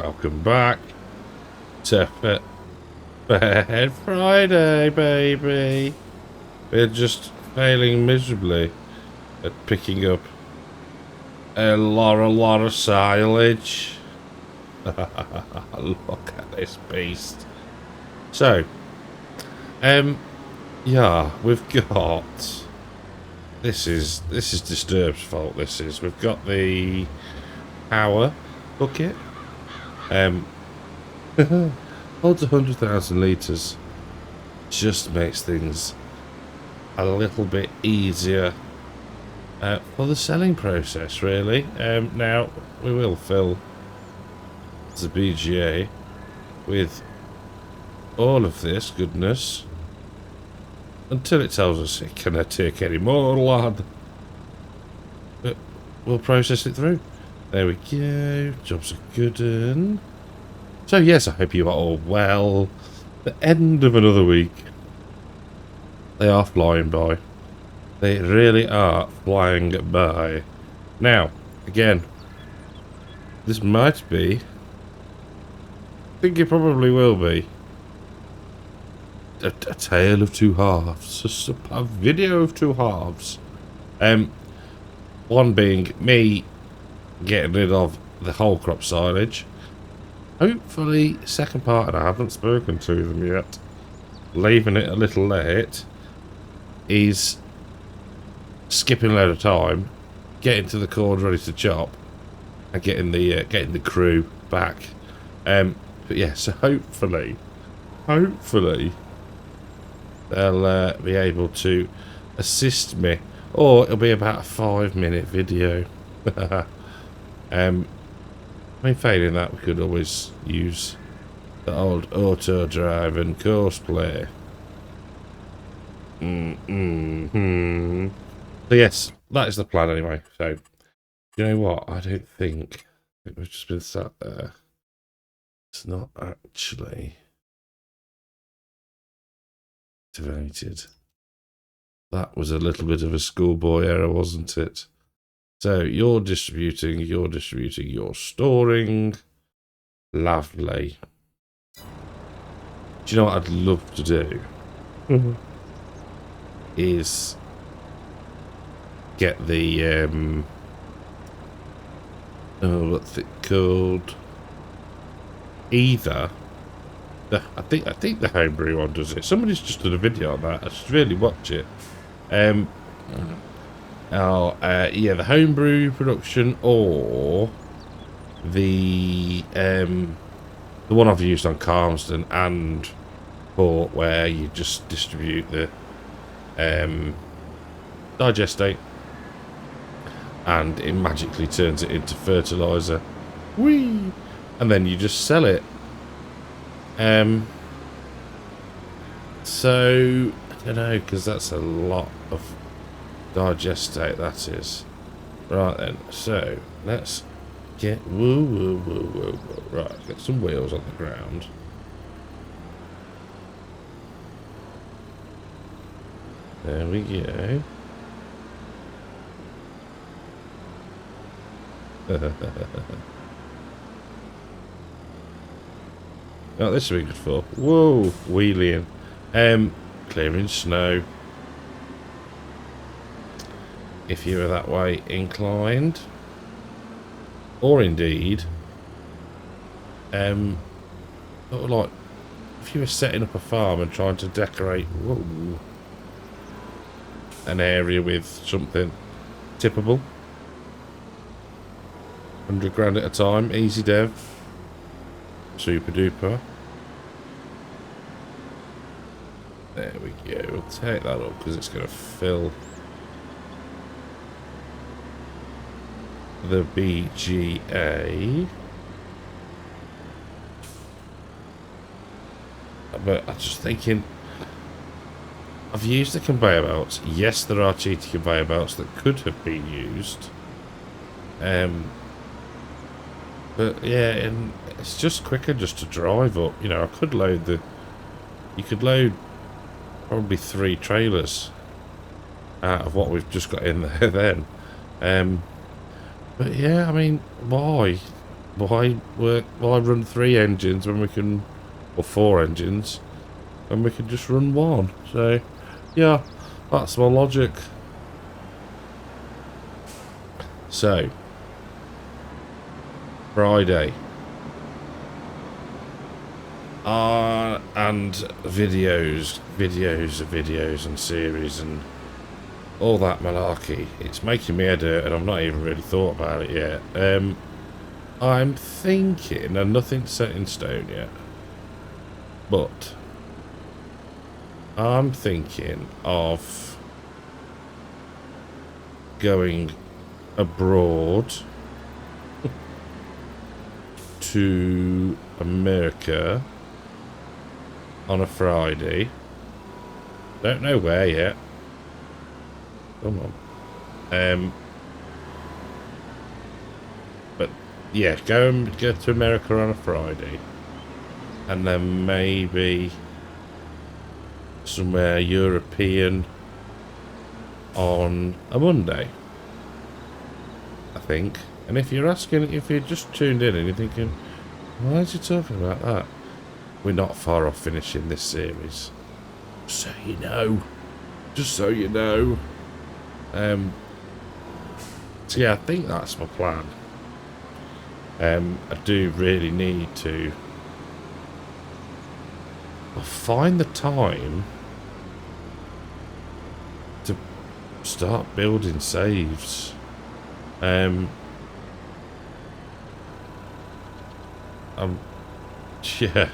Welcome back to FAIRHEAD Friday, baby. We're just failing miserably at picking up a lot of silage. Look at this beast. So, yeah, we've got. This is Disturbed's fault. We've got the power bucket. Holds 100,000 litres. Just makes things a little bit easier for the selling process, really. Now, we will fill the BGA with all of this goodness until it tells us it cannot take any more, lad. But we'll process it through. There we go. Job's a good one. So yes, I hope you are all well. The end of another week. They are flying by. They really are flying by. Now, again, this might be, I think it probably will be, a tale of two halves. A video of two halves. One being me getting rid of the whole crop silage. Hopefully, second part, and I haven't spoken to them yet, leaving it a little late, is skipping a load of time, getting to the corn ready to chop, and getting the crew back. But yeah, so hopefully, they'll be able to assist me, or it'll be about a 5-minute video. I mean, failing that, we could always use the old auto drive and course play. So yes, that is the plan anyway. So, you know what? I don't think we've just been sat there. It's not actually activated. That was a little bit of a schoolboy error, wasn't it? So you're distributing, you're storing. Lovely. Do you know what I'd love to do? Is get the what's it called? Either I think the homebrew one does it. Somebody's just done a video on that. I should really watch it. Yeah, the homebrew production, or the one I've used on Calmsden and Port, where you just distribute the digestate and it magically turns it into fertilizer. Whee! And then you just sell it. So I don't know, because that's a lot of digestate, that is. Right then, so let's get whoa. Right, get some wheels on the ground. There we go. Oh, this will be good for. Whoa, wheeling. Clearing snow. If you were that way inclined, or indeed, like if you were setting up a farm and trying to decorate an area with something tippable, 100 grand at a time, easy dev, super duper. There we go. We'll take that up because it's going to fill the BGA. But I'm just thinking, I've used the conveyor belts. Yes, there are cheaty conveyor belts that could have been used. But yeah, and it's just quicker just to drive up. You know, I could load you could load probably 3 trailers out of what we've just got in there then. But yeah, I mean, why? Why run 3 engines when we can, or 4 engines, when we can just run 1? So, yeah, that's my logic. So, Friday. And videos and series and all that malarkey. It's making me head hurt and I've not even really thought about it yet. I'm thinking, and nothing's set in stone yet, but I'm thinking of going abroad to America on a Friday. Don't know where yet. Come on. But yeah, go to America on a Friday, and then maybe somewhere European on a Monday, I think. And if you're asking, if you're just tuned in and you're thinking, why is he talking about that? We're not far off finishing this series. So you know. Just so you know. So yeah, I think that's my plan. I do really need to find the time to start building saves. Yeah,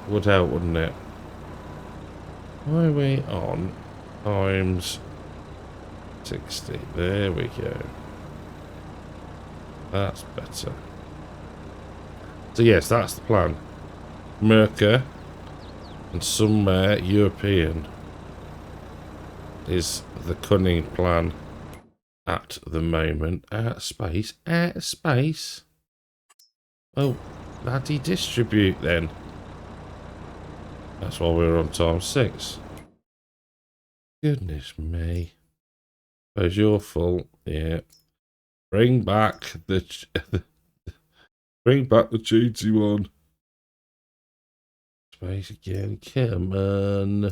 would help, wouldn't it? Why are we on times 60? There we go. That's better. So yes, that's the plan. America and somewhere European is the cunning plan at the moment. Space. Oh, bloody distribute then. That's why we're on times 6. Goodness me. Suppose you're full. Yeah. Bring back the cheaty one. Space again. Come on.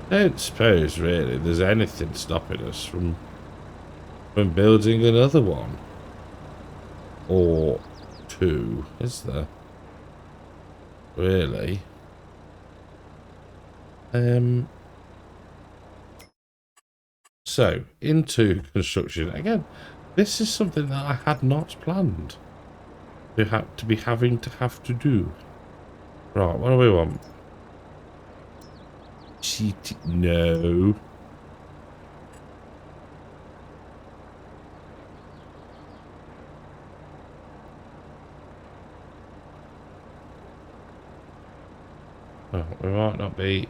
Don't suppose really there's anything stopping us from building another one or 2, is there? Really? So into construction again. This is something that I had not planned to have to do. Right, what do we want? Cheat? No. Oh, we might not be.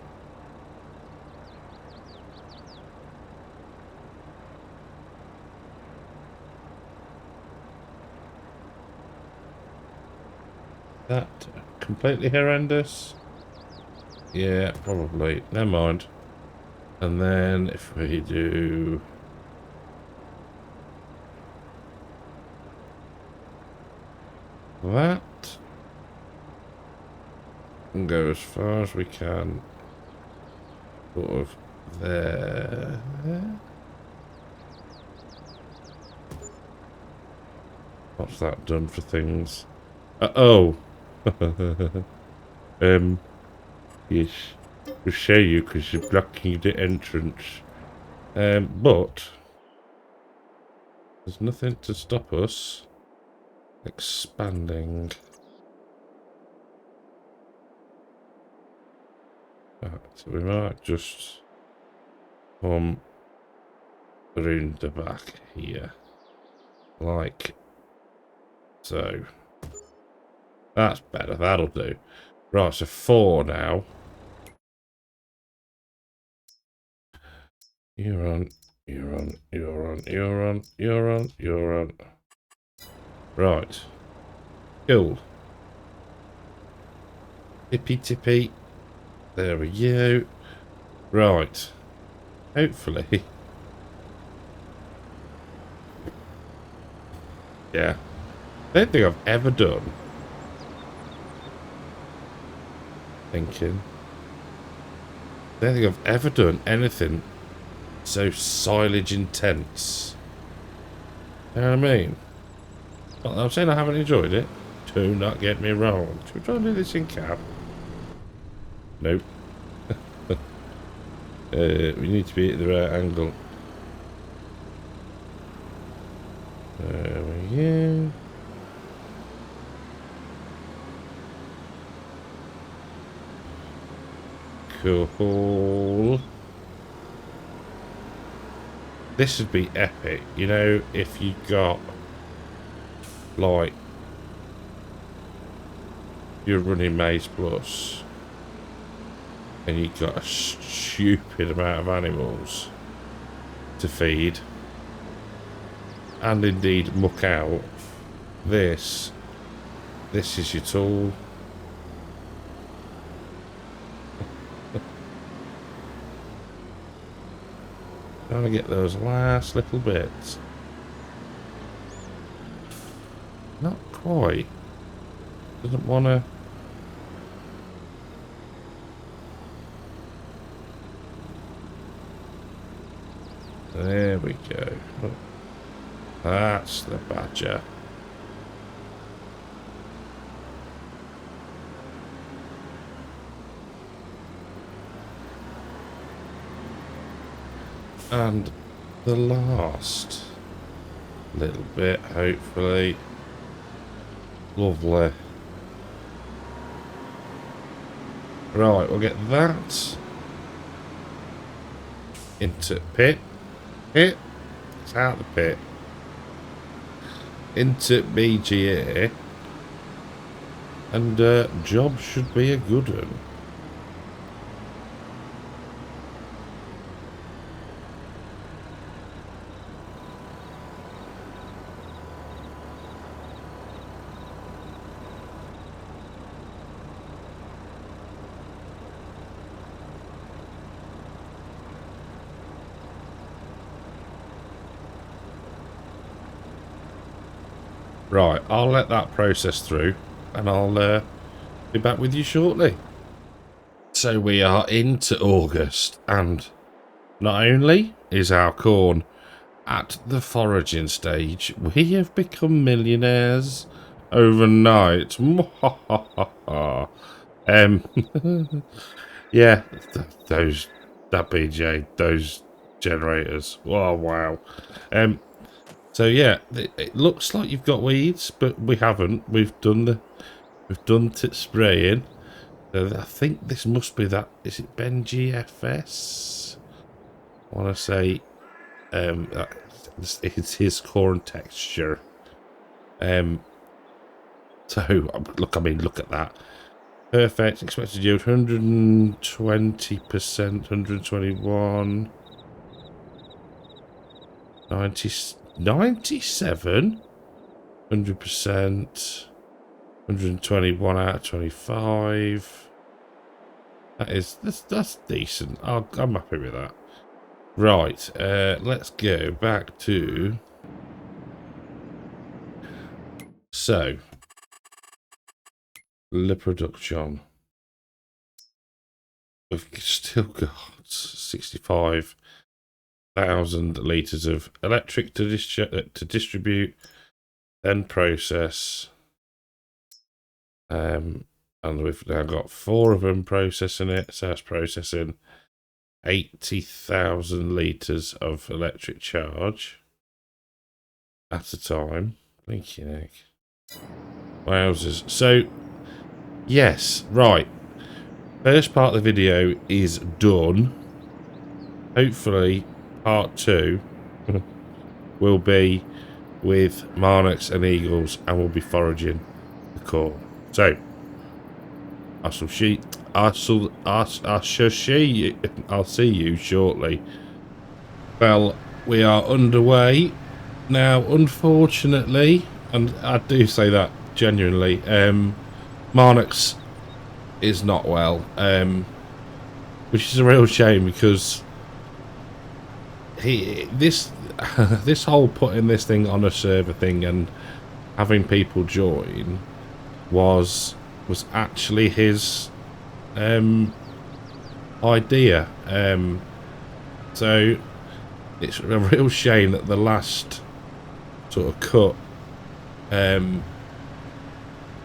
That completely horrendous? Yeah, probably. Never mind. And then if we do that and go as far as we can, sort of there. What's that done for things? Oh. Yes, we'll show you because you're blocking the entrance. But there's nothing to stop us expanding. Right, so we might just come through the back here, like so. That's better, that'll do. Right, so 4 now. You're on. Right. Cool. Tippy. There we go. Right. Hopefully. Yeah. I don't think I've ever done. Thinking. I don't think I've ever done anything so silage intense. You know what I mean? Well, I'm saying I haven't enjoyed it. Do not get me wrong. Should we try and do this in cab? Nope. We need to be at the right angle. There we go. Cool. This would be epic, you know, if you got like you're running Maze Plus and you got a stupid amount of animals to feed and indeed muck out. This is your tool. Trying to get those last little bits. Not quite. Doesn't want to. There we go. That's the badger. And the last little bit, hopefully. Lovely. Right, we'll get that into pit. Pit. It's out the pit. Into BGA. And job should be a good one. Right, I'll let that process through and I'll be back with you shortly. So we are into August and not only is our corn at the foraging stage, we have become millionaires overnight. Yeah, that BJ, those generators. Oh wow. So yeah, it looks like you've got weeds, but we haven't. We've done spraying. So I think this must be that. Is it Benji FS? I want to say, it's his corn texture. So look, I mean, look at that. Perfect. Expected yield 120%, 121, 90. 97, 100%, 121 out of 25. That's decent. I'm happy with that. Right, let's go back to. So, the production. We've still got 65,000 litres of electric to distribute, then process. And we've now got 4 of them processing it, so that's processing 80,000 litres of electric charge at a time. Blinking heck. Wowzers. So, yes, right. First part of the video is done. Hopefully, part 2 will be with marnots and eagles, and we'll be foraging the corn. So, I'll see you shortly. Well, we are underway now. Unfortunately, and I do say that genuinely, Marnox is not well, which is a real shame because this whole putting this thing on a server thing and having people join was actually his idea. So it's a real shame that the last sort of cut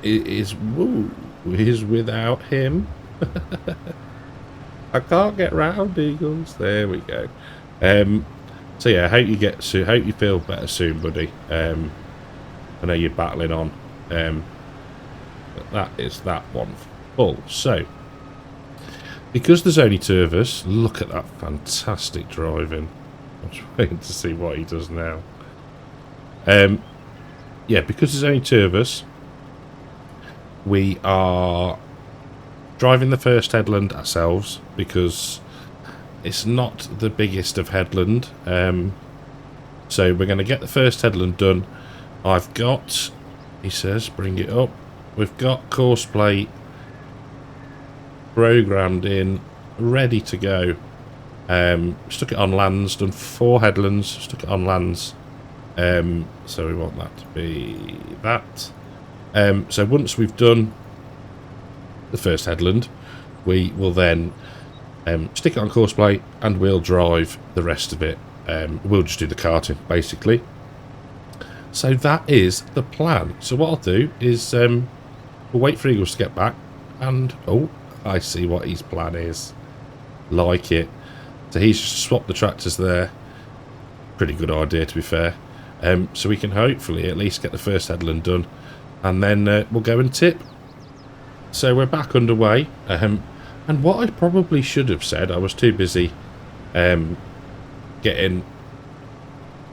is without him. I can't get round, Eagles. There we go. So yeah, hope you feel better soon, buddy. I know you're battling on. But that is that one full. So because there's only two of us, look at that fantastic driving. I'm just waiting to see what he does now. Yeah, because there's only two of us, we are driving the first headland ourselves because it's not the biggest of headland. So we're going to get the first headland done. I've got, he says, bring it up. We've got course plate programmed in, ready to go. Stuck it on lands, done 4 headlands, stuck it on lands. So we want that to be that. So once we've done the first headland, we will then stick it on course plate and we'll drive the rest of it. We'll just do the karting basically. So that is the plan. So what I'll do is we'll wait for Eagles to get back, and oh, I see what his plan is. Like it. So he's just swapped the tractors there. Pretty good idea, to be fair. So we can hopefully at least get the first headland done, and then we'll go and tip. So we're back underway. And what I probably should have said, I was too busy getting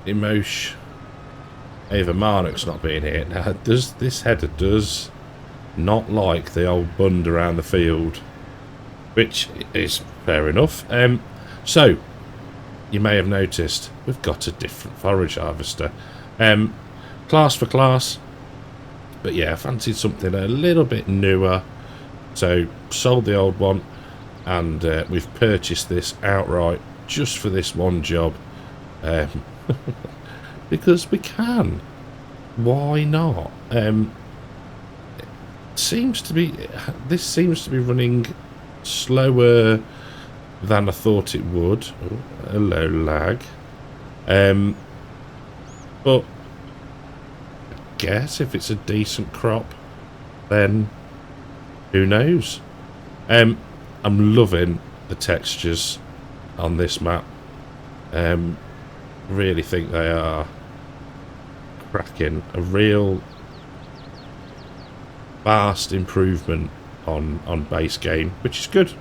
emotion over Marnock's not being here. Now, this header does not like the old bund around the field, which is fair enough. So you may have noticed we've got a different forage harvester, class for class, but yeah, I fancied something a little bit newer, so sold the old one, and we've purchased this outright just for this one job, because we can. Why not? This seems to be running slower than I thought it would. Oh, hello, lag. But I guess if it's a decent crop, then who knows? I'm loving the textures on this map. Really think they are cracking. A real vast improvement on base game, which is good.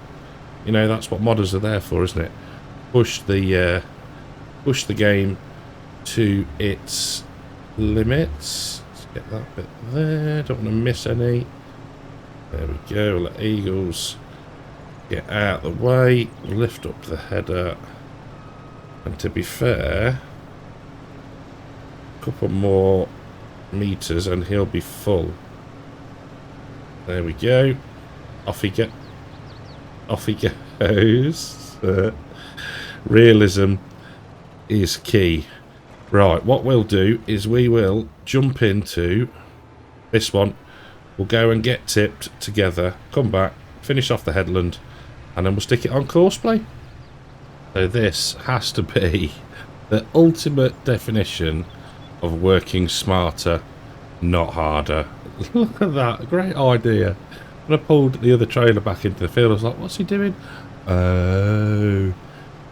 You know, that's what modders are there for, isn't it? Push the game to its limits. Let's get that bit there. Don't want to miss any. There we go. Let Eagles get out of the way. Lift up the header. And to be fair, a couple more meters and he'll be full. There we go. Off he goes. Realism is key. Right, what we'll do is we will jump into this one. We'll go and get tipped together, come back, finish off the headland, and then we'll stick it on course play. So this has to be the ultimate definition of working smarter, not harder. Look at that, great idea. When I pulled the other trailer back into the field, I was like, what's he doing? Oh,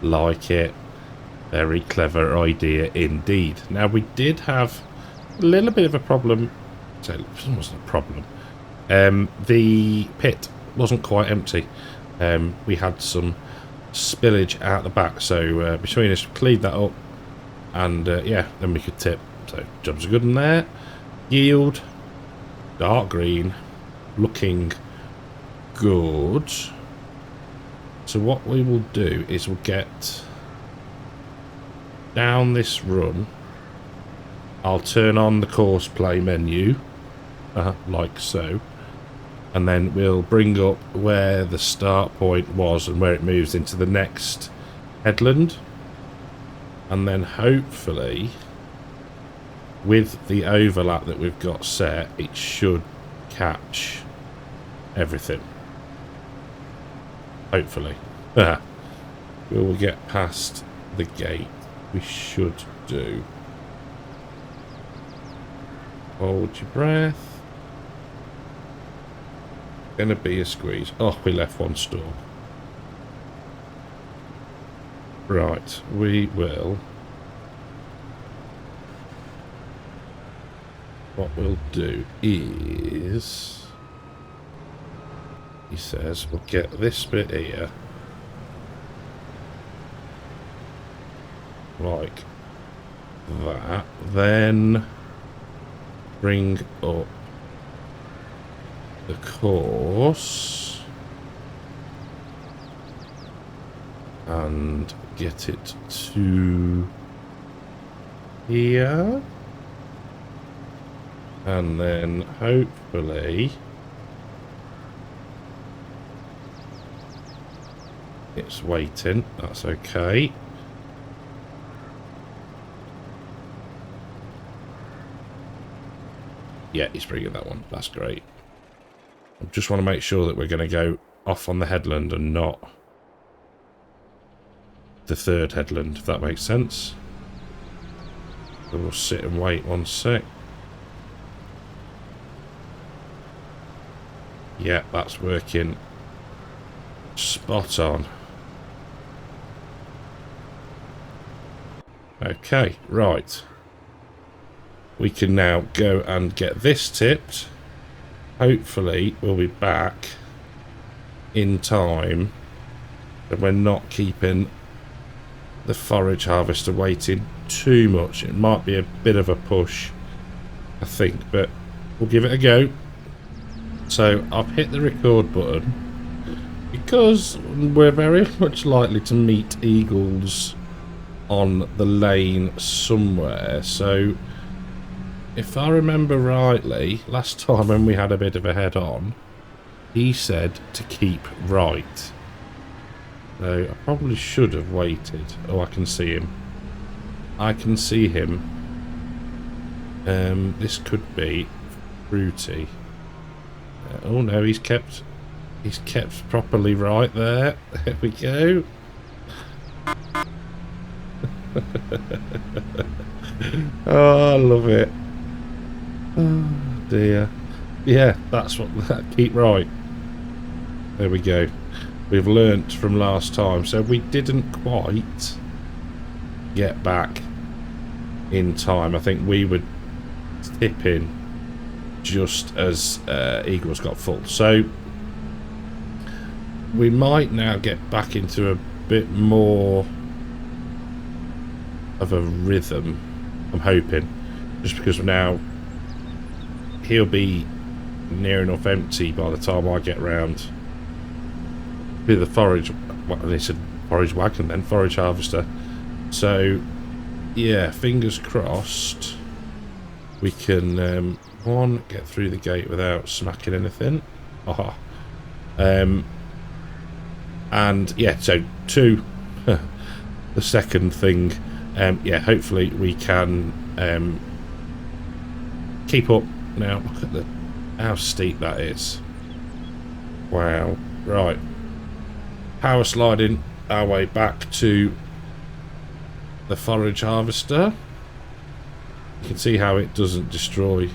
like it. Very clever idea indeed. Now, we did have a little bit of a problem. So it wasn't a problem. The pit wasn't quite empty. We had some spillage out the back, so between us, cleaned that up, and yeah, then we could tip. So jobs are good in there. Yield, dark green, looking good. So what we will do is we'll get down this run. I'll turn on the course play menu, like so, and then we'll bring up where the start point was and where it moves into the next headland, and then hopefully with the overlap that we've got set, it should catch everything. Hopefully. Will we get past the gate? We should do. Hold your breath. Gonna be a squeeze. Oh, we left one stall. Right, we will. What we'll do is, he says, we'll get this bit here, like that, then bring up the course and get it to here, and then hopefully it's waiting. That's okay. Yeah, he's bringing that one. That's great. I just want to make sure that we're going to go off on the headland and not the third headland, if that makes sense. So we'll sit and wait 1 sec. Yeah, that's working spot on. Okay, right. We can now go and get this tipped. Hopefully we'll be back in time and we're not keeping the forage harvester waiting too much. It might be a bit of a push, I think, but we'll give it a go. So I've hit the record button because we're very much likely to meet eagles on the lane somewhere. So if I remember rightly, last time when we had a bit of a head on, he said to keep right. So I probably should have waited. Oh, I can see him. I can see him. This could be fruity. Oh no, he's kept properly right there. There we go. Oh, I love it. Oh dear. Yeah, that's what that keep right. There we go. We've learnt from last time, so we didn't quite get back in time. I think we were tipping just as eagles got full, so we might now get back into a bit more of a rhythm, I'm hoping, just because now he'll be near enough empty by the time I get round with the forage. Well, they said forage wagon, then forage harvester. So yeah, fingers crossed we can one, get through the gate without smacking anything. Aha. And yeah, so two, the second thing, yeah, hopefully we can keep up. Now look at how steep that is. Wow. Right, power sliding our way back to the forage harvester. You can see how it doesn't destroy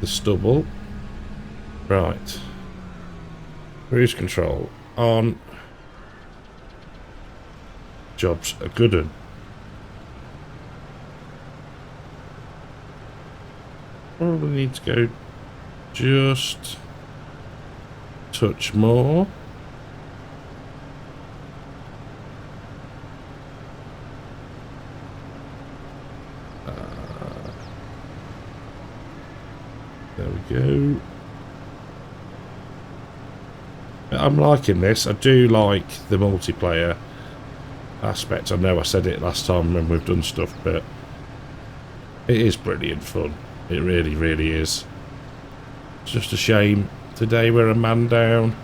the stubble. Right, cruise control on. Job's a good one. Probably need to go just touch more. There we go. I'm liking this. I do like the multiplayer aspect. I know I said it last time when we've done stuff, but it is brilliant fun. It really, really is. It's just a shame today we're a man down.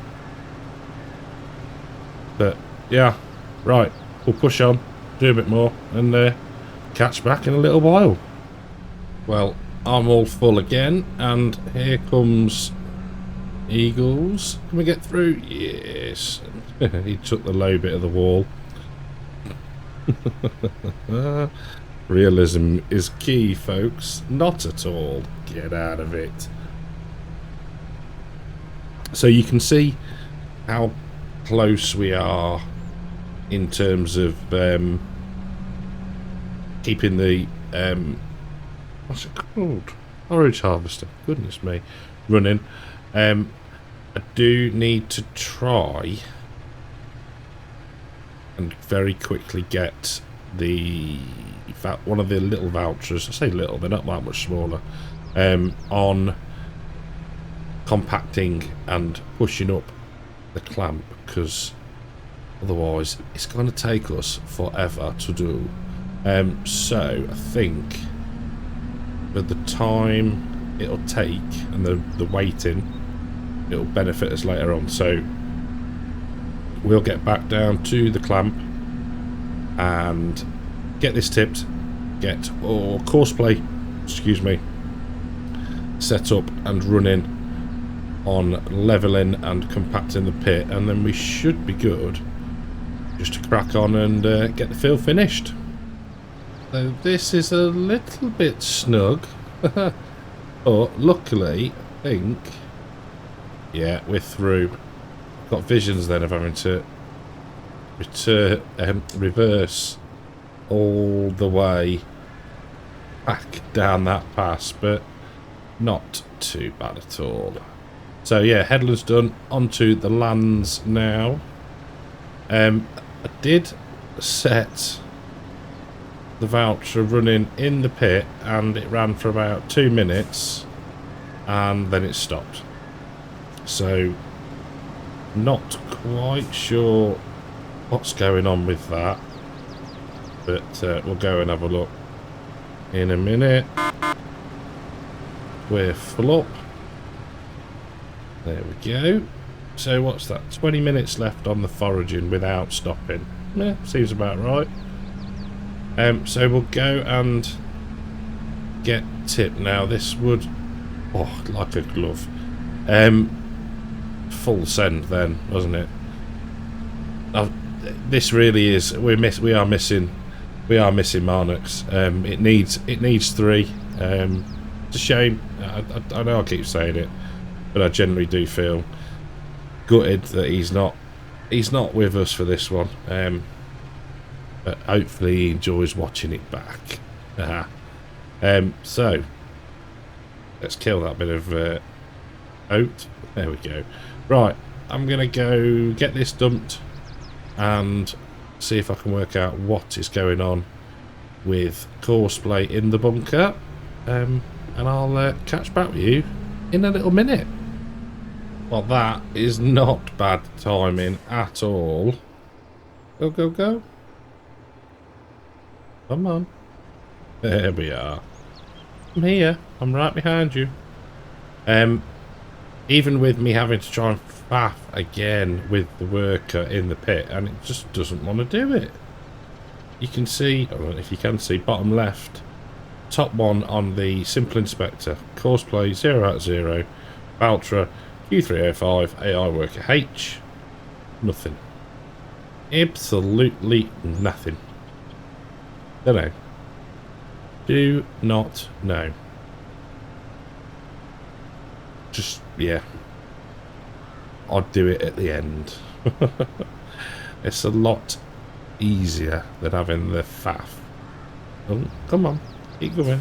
But yeah, right, we'll push on, do a bit more, and catch back in a little while. Well, I'm all full again, and here comes Eagles. Can we get through? Yes. He took the low bit of the wall. Realism is key, folks. Not at all. Get out of it. So you can see how close we are in terms of keeping the what's it called? Forage harvester. Goodness me, running. I do need to try and very quickly get one of the little vouchers. I say little, they're not that much smaller. On compacting and pushing up the clamp, because otherwise it's going to take us forever to do. So I think for the time it'll take and the waiting, it'll benefit us later on. So we'll get back down to the clamp and get this tipped, get courseplay, excuse me, set up and running on leveling and compacting the pit, and then we should be good just to crack on and get the field finished. So this is a little bit snug, but luckily I think, yeah, we're through. Got visions then of having to reverse all the way back down that pass, but not too bad at all. So yeah, headland's done. Onto the lands now. I did set the voucher running in the pit, and it ran for about 2 minutes, and then it stopped. So not quite sure what's going on with that, but we'll go and have a look in a minute. We're full up. There we go. So what's that? 20 minutes left on the foraging without stopping. Yeah, seems about right. So we'll go and get tipped now. This would, oh, like a glove. Full send then, wasn't it? This really is. We are missing Marnox. It needs 3. It's a shame. I know I keep saying it, but I generally do feel gutted that he's not with us for this one. But hopefully he enjoys watching it back. So let's kill that bit of oat. There we go. Right, I'm gonna go get this dumped and see if I can work out what is going on with courseplay in the bunker, and I'll catch back with you in a little minute. Well, that is not bad timing at all. Go, go, go. Come on. There we are. I'm here. I'm right behind you. Even with me having to try and faff again with the worker in the pit, and it just doesn't want to do it. You can see, I don't know if you can see, bottom left, top one on the simple inspector, courseplay 0/0, Valtra Q305, AI worker H, nothing. Absolutely nothing. Don't know. Do not know. Just, yeah. I'd do it at the end. It's a lot easier than having the faff. Oh, come on, keep going.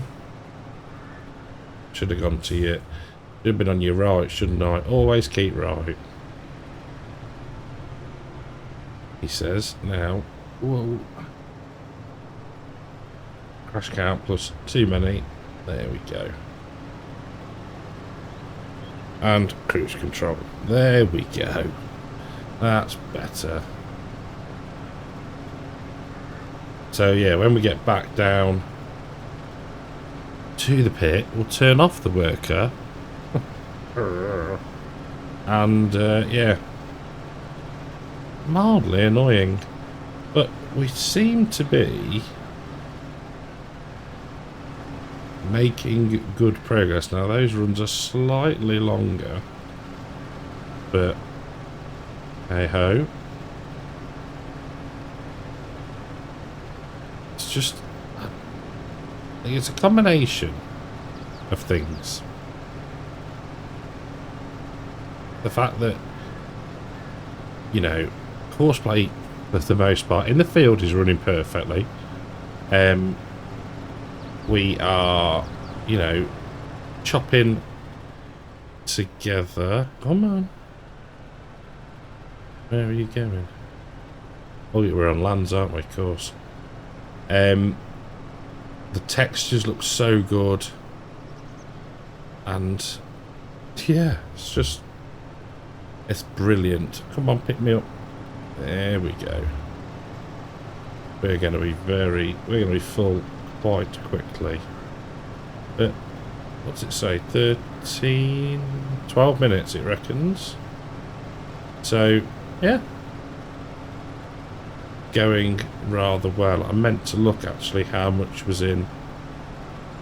Should have gone to you. Should have been on your right, shouldn't I? Always keep right. He says now. Whoa. Crash count plus too many. There we go. And cruise control. There we go. That's better. So yeah, when we get back down to the pit, we'll turn off the worker. And yeah, mildly annoying, but we seem to be making good progress. Now those runs are slightly longer, but hey ho. It's just, I think it's a combination of things. The fact that, you know, horseplay for the most part in the field is running perfectly. We are, you know, chopping together. Come on. Where are you going? Oh, we're on lands, aren't we? Of course. The textures look so good. And, yeah, it's just... it's brilliant. Come on, pick me up. There we go. We're going to be full quite quickly. But what's it say? 12 minutes it reckons. So yeah, going rather well. I meant to look actually how much was in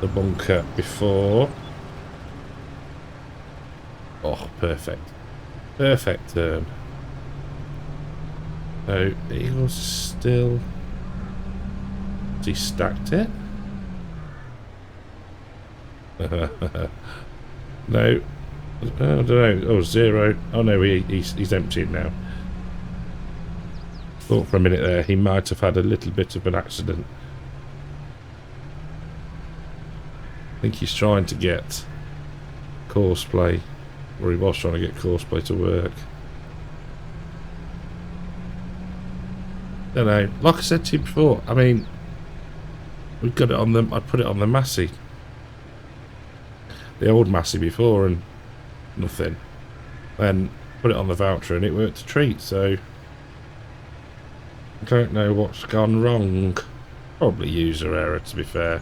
the bunker before. Oh, perfect. Perfect turn. So Eagle's still... has he stacked it? No. I don't know. Oh, 0. Oh no, he's emptied now. Thought for a minute there he might have had a little bit of an accident. I think he's trying to get courseplay, or he was trying to get courseplay to work. Don't know. Like I said to you before, I mean, we've got it on the... I put it on the Massey. The old Massey before and nothing. Then put it on the voucher and it worked a treat, so... I don't know what's gone wrong. Probably user error, to be fair.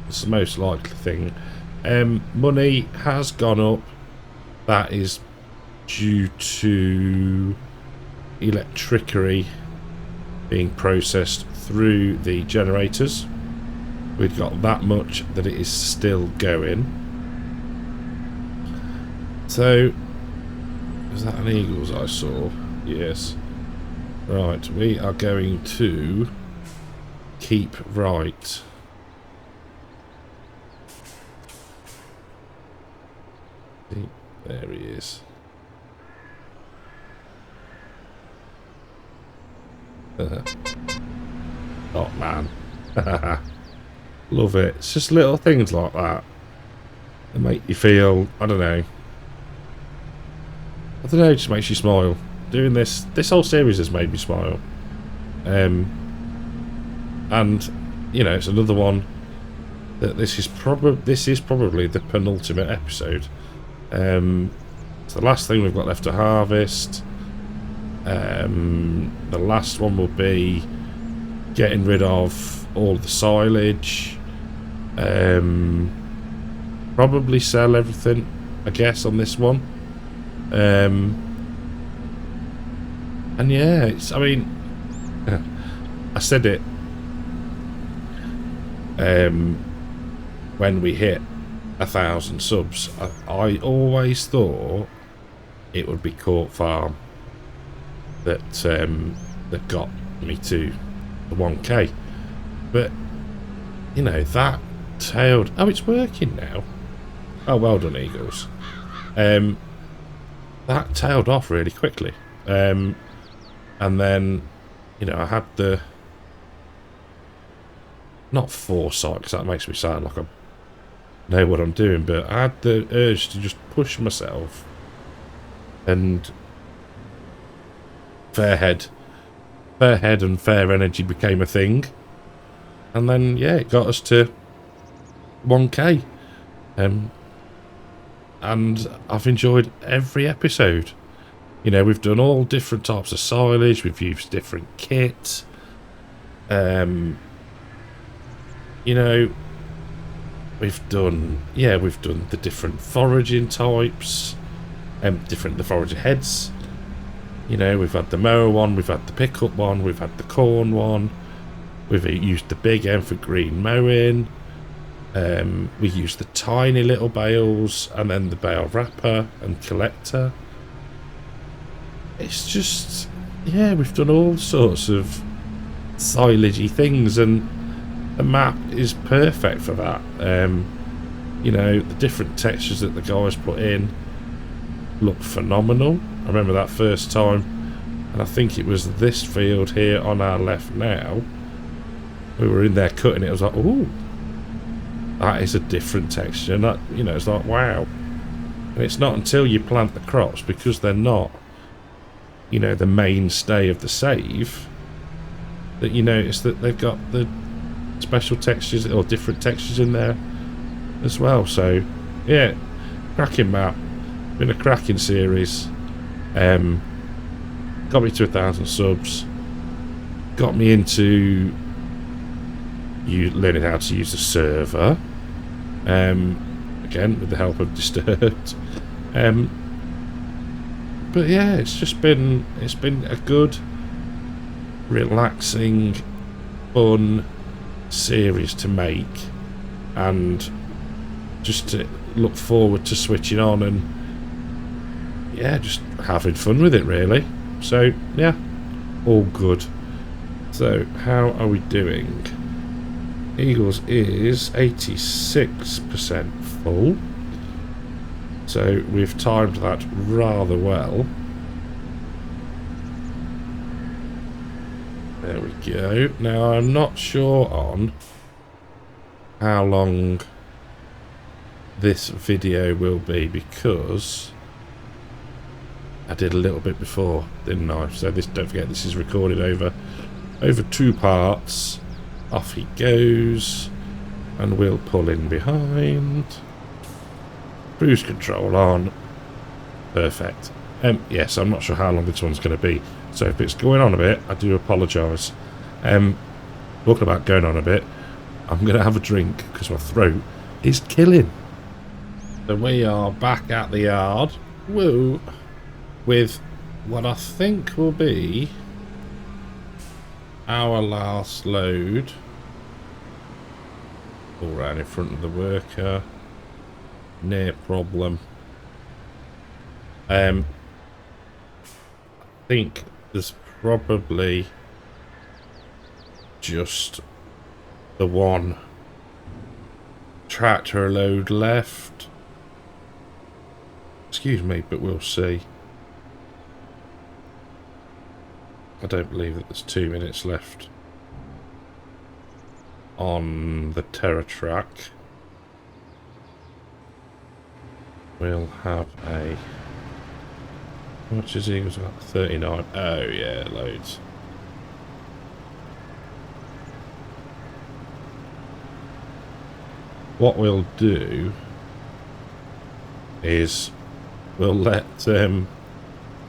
It's the most likely thing. Money has gone up. That is due to electricity being processed through the generators. We've got that much that it is still going. So, is that an Eagles I saw? Yes. Right, we are going to keep right. There he is. Oh man. Love it. It's just little things like that that make you feel, I don't know, it just makes you smile. Doing this whole series has made me smile. And you know, it's another one that this is probably the penultimate episode. It's the last thing we've got left to harvest. The last one will be getting rid of all the silage. Probably sell everything, I guess, on this one. And yeah, it's, I mean, I said it when we hit 1,000 subs. I always thought it would be Court Farm that that got me to the 1k, but you know, that tailed... oh, it's working now. Oh, well done, Eagles. That tailed off really quickly. And then, you know, I had the... not foresight, because that makes me sound like I know what I'm doing, but I had the urge to just push myself. And FAIRHEAD and Fair Energy became a thing. And then, yeah, it got us to 1k. And I've enjoyed every episode. You know, we've done all different types of silage, we've used different kits. You know, we've done the different foraging types, the foraging heads. You know, we've had the mower one, we've had the pickup one, we've had the corn one, we've used the big M for green mowing. We use the tiny little bales and then the bale wrapper and collector. It's just, yeah, we've done all sorts of silagey things, and the map is perfect for that. You know, the different textures that the guys put in look phenomenal. I remember that first time, and I think it was this field here on our left now. We were in there cutting it. I was like, ooh, that is a different texture. And that, you know, it's like, wow. And it's not until you plant the crops, because they're not, you know, the mainstay of the save, that you notice that they've got the special textures or different textures in there as well. So yeah, cracking map, been a cracking series. Got me to 1,000 subs, got me into learning how to use the server, again with the help of Disturbed. But yeah, it's been a good, relaxing, fun series to make, and just to look forward to switching on and yeah, just having fun with it really. So yeah, all good. So how are we doing? Eagles is 86% full, so we've timed that rather well. There we go. Now I'm not sure on how long this video will be, because I did a little bit before, didn't I? So this, don't forget, this is recorded over 2 parts. Off he goes, and we'll pull in behind. Cruise control on. Perfect. Yes, I'm not sure how long this one's going to be, so if it's going on a bit, I do apologise. Talking about going on a bit, I'm going to have a drink because my throat is killing. So we are back at the yard, woo, with what I think will be our last load. All round in front of the worker, no problem. I think there's probably just the one tractor load left. Excuse me, but we'll see. I don't believe that there's 2 minutes left on the Terra track. We'll have a... How much is Eagles got? 39. Oh yeah, loads. What we'll do is we'll let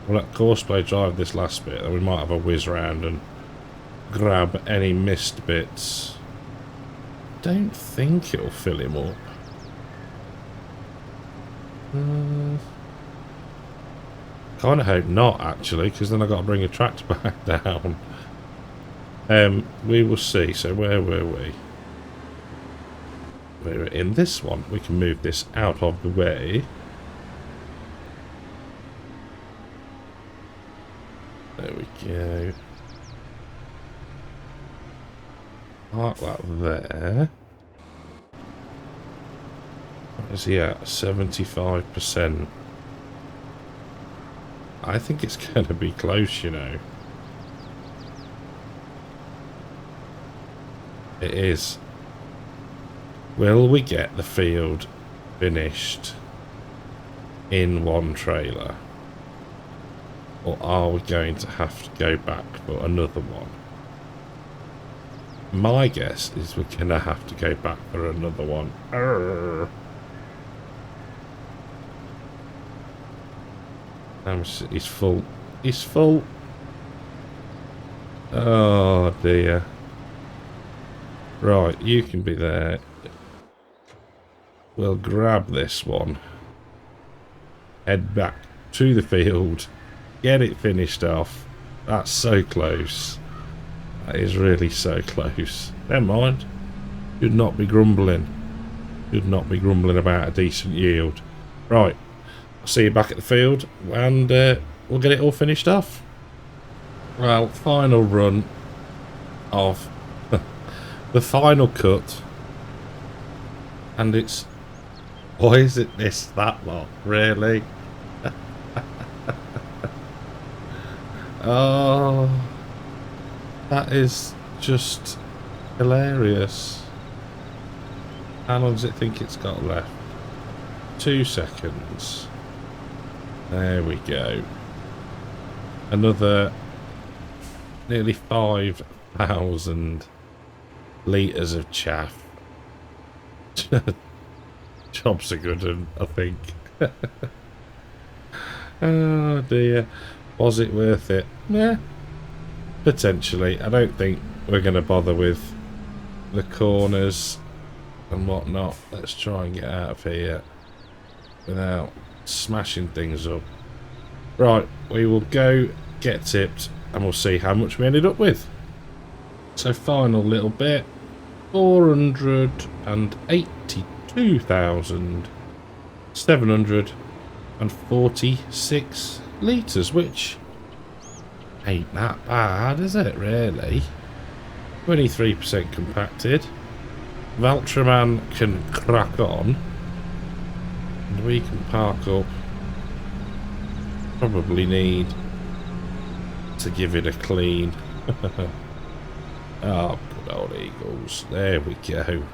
Courseplay drive this last bit, and we might have a whiz round and grab any missed bits. Don't think it'll fill him up. Kind of hope not, actually, because then I've got to bring a tractor back down. We will see. So where were we? We were in this one. We can move this out of the way. There we go. Park that there. What is he at? 75%. I think it's going to be close, you know. It is. Will we get the field finished in one trailer? Or are we going to have to go back for another one? My guess is we're going to have to go back for another one. Arrgh. He's full. He's full. Oh dear. Right, you can be there. We'll grab this one. Head back to the field. Get it finished off. That's so close. That is really so close. Never mind. Should not be grumbling. Should not be grumbling about a decent yield. Right, I'll see you back at the field and we'll get it all finished off. Well, final run of the final cut, and it's, why is it this that lot, really? Oh, that is just hilarious. How long does it think it's got left? 2 seconds. There we go. Another nearly 5,000 litres of chaff. Job's a good one, I think. Oh dear. Was it worth it? Yeah, potentially. I don't think we're going to bother with the corners and whatnot. Let's try and get out of here without smashing things up. Right, we will go get tipped and we'll see how much we ended up with. So final little bit, 482,746 litres, which ain't that bad, is it, really? 23% compacted. Valtraman can crack on, and we can park up. Probably need to give it a clean. Oh, good old Eagles. There we go.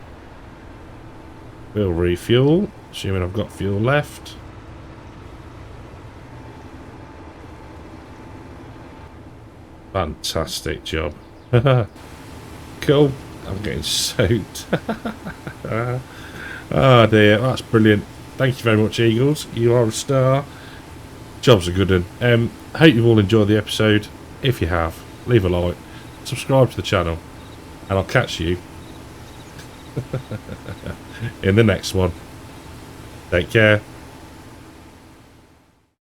We'll refuel, assuming I've got fuel left. Fantastic job. Cool. I'm getting soaked. Oh dear, that's brilliant. Thank you very much, Eagles. You are a star. Job's a good one. Hope you've all enjoyed the episode. If you have, leave a like, subscribe to the channel, and I'll catch you in the next one. Take care.